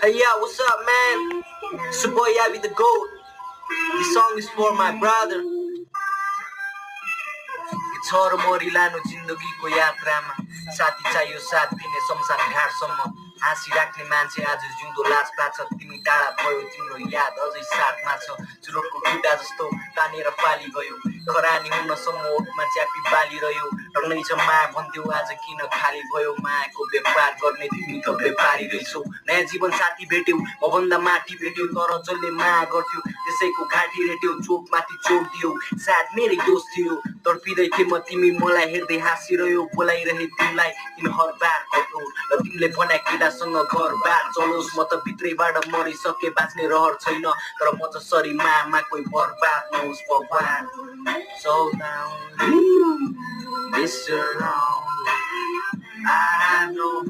Hey, yeah, what's up, man? It's your boy Yabi the Goat. This song is for my brother. छोरो मोरी लानु जिन्दगीको यात्रामा साथी चाहियो साथ दिने शमशान घाटसम्म हाँसी राख्ने मान्छे आज जिउँदो लाज पाछ तिमी टाढा भयो तिम्रो याद अझै साथमा छ चुरोटको टुटा जस्तो तानेर फाली गयो खरानी हुनसम्म ओठमा च्यापी बाली रह्यो रङ्गै छ माया भन्थ्यौ आज किन खाली भयो मायाको व्यापार गर्ने तिमी त व्यापारी रहेछौ नयाँ जीवन साथी भेट्यौ मभन्दा माथि भेट्यौ तर जसले माया गर्थ्यो त्यसैको घाँटी रेट्यौ चोक माथि चोक दियौ सायद मेरै दोष थियो तडपिँदै थिए म तिमी मलाई हेर्दै हाँसिरह्यो बोलाइरहे तिमीलाई तिमीहर बार कठोर र तिमीले भने केटासँग घर बार चलोस् म त भित्रैबाट मरिसके बाँच्ने रहर छैन तर म जसरी मायामा कोही बर्बाद नहोस् भगवान So now this around I have no